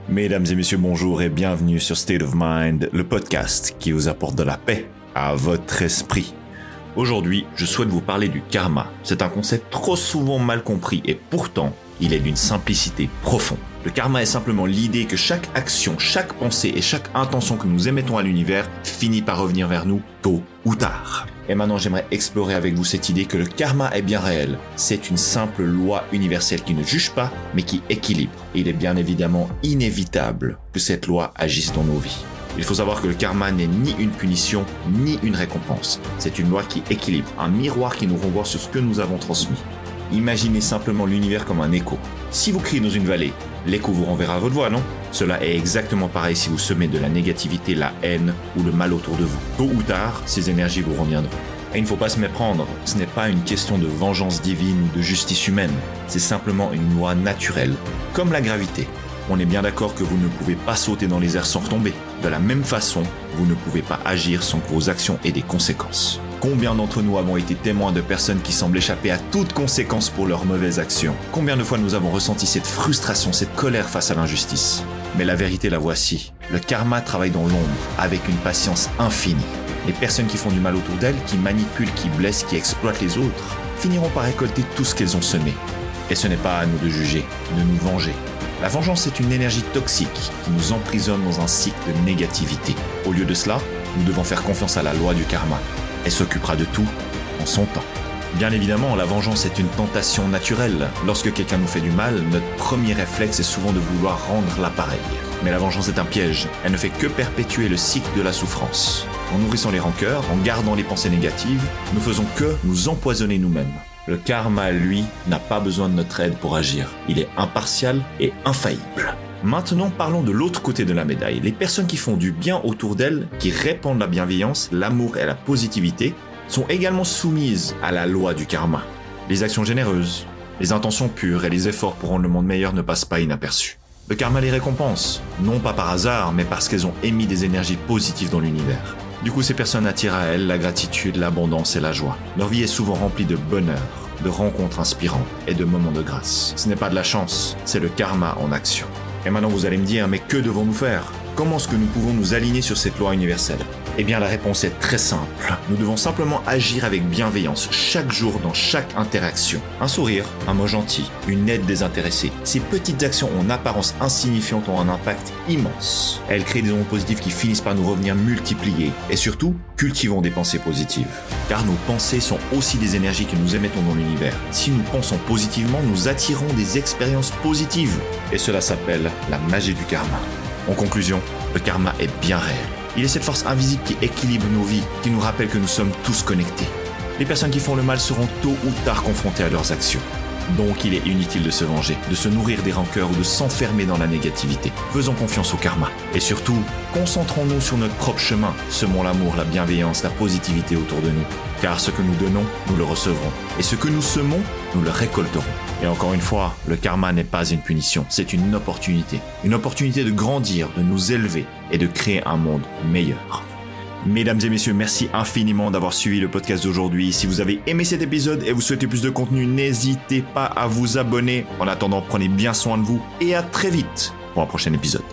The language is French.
Mesdames et messieurs, bonjour et bienvenue sur State of Mind, le podcast qui vous apporte de la paix à votre esprit. Aujourd'hui, je souhaite vous parler du karma. C'est un concept trop souvent mal compris et pourtant, il est d'une simplicité profonde. Le karma est simplement l'idée que chaque action, chaque pensée et chaque intention que nous émettons à l'univers finit par revenir vers nous tôt ou tard. Et maintenant, j'aimerais explorer avec vous cette idée que le karma est bien réel. C'est une simple loi universelle qui ne juge pas, mais qui équilibre. Et il est bien évidemment inévitable que cette loi agisse dans nos vies. Il faut savoir que le karma n'est ni une punition, ni une récompense. C'est une loi qui équilibre, un miroir qui nous renvoie sur ce que nous avons transmis. Imaginez simplement l'univers comme un écho. Si vous criez dans une vallée, l'écho vous renverra votre voix, non ? Cela est exactement pareil si vous semez de la négativité, la haine ou le mal autour de vous. Tôt ou tard, ces énergies vous reviendront. Et il ne faut pas se méprendre, ce n'est pas une question de vengeance divine ou de justice humaine, c'est simplement une loi naturelle, comme la gravité. On est bien d'accord que vous ne pouvez pas sauter dans les airs sans retomber. De la même façon, vous ne pouvez pas agir sans que vos actions aient des conséquences. Combien d'entre nous avons été témoins de personnes qui semblent échapper à toute conséquence pour leurs mauvaises actions ? Combien de fois nous avons ressenti cette frustration, cette colère face à l'injustice ? Mais la vérité, la voici. Le karma travaille dans l'ombre, avec une patience infinie. Les personnes qui font du mal autour d'elles, qui manipulent, qui blessent, qui exploitent les autres, finiront par récolter tout ce qu'elles ont semé. Et ce n'est pas à nous de juger, de nous venger. La vengeance est une énergie toxique qui nous emprisonne dans un cycle de négativité. Au lieu de cela, nous devons faire confiance à la loi du karma. Elle s'occupera de tout en son temps. Bien évidemment, la vengeance est une tentation naturelle. Lorsque quelqu'un nous fait du mal, notre premier réflexe est souvent de vouloir rendre l'appareil. Mais la vengeance est un piège. Elle ne fait que perpétuer le cycle de la souffrance. En nourrissant les rancœurs, en gardant les pensées négatives, nous faisons que nous empoisonner nous-mêmes. Le karma, lui, n'a pas besoin de notre aide pour agir. Il est impartial et infaillible. Maintenant, parlons de l'autre côté de la médaille. Les personnes qui font du bien autour d'elles, qui répandent la bienveillance, l'amour et la positivité, sont également soumises à la loi du karma. Les actions généreuses, les intentions pures et les efforts pour rendre le monde meilleur ne passent pas inaperçus. Le karma les récompense, non pas par hasard, mais parce qu'elles ont émis des énergies positives dans l'univers. Du coup, ces personnes attirent à elles la gratitude, l'abondance et la joie. Leur vie est souvent remplie de bonheur, de rencontres inspirantes et de moments de grâce. Ce n'est pas de la chance, c'est le karma en action. Et maintenant vous allez me dire, mais que devons-nous faire ? Comment est-ce que nous pouvons nous aligner sur cette loi universelle ? Eh bien la réponse est très simple. Nous devons simplement agir avec bienveillance chaque jour dans chaque interaction. Un sourire, un mot gentil, une aide désintéressée. Ces petites actions en apparence insignifiantes ont un impact immense. Elles créent des ondes positives qui finissent par nous revenir multipliées. Et surtout, cultivons des pensées positives. Car nos pensées sont aussi des énergies que nous émettons dans l'univers. Si nous pensons positivement, nous attirons des expériences positives. Et cela s'appelle la magie du karma. En conclusion, le karma est bien réel. Il est cette force invisible qui équilibre nos vies, qui nous rappelle que nous sommes tous connectés. Les personnes qui font le mal seront tôt ou tard confrontées à leurs actions. Donc il est inutile de se venger, de se nourrir des rancœurs ou de s'enfermer dans la négativité. Faisons confiance au karma. Et surtout, concentrons-nous sur notre propre chemin. Semons l'amour, la bienveillance, la positivité autour de nous. Car ce que nous donnons, nous le recevrons. Et ce que nous semons, nous le récolterons. Et encore une fois, le karma n'est pas une punition, c'est une opportunité. Une opportunité de grandir, de nous élever et de créer un monde meilleur. Mesdames et messieurs, merci infiniment d'avoir suivi le podcast d'aujourd'hui. Si vous avez aimé cet épisode et vous souhaitez plus de contenu, n'hésitez pas à vous abonner. En attendant, prenez bien soin de vous et à très vite pour un prochain épisode.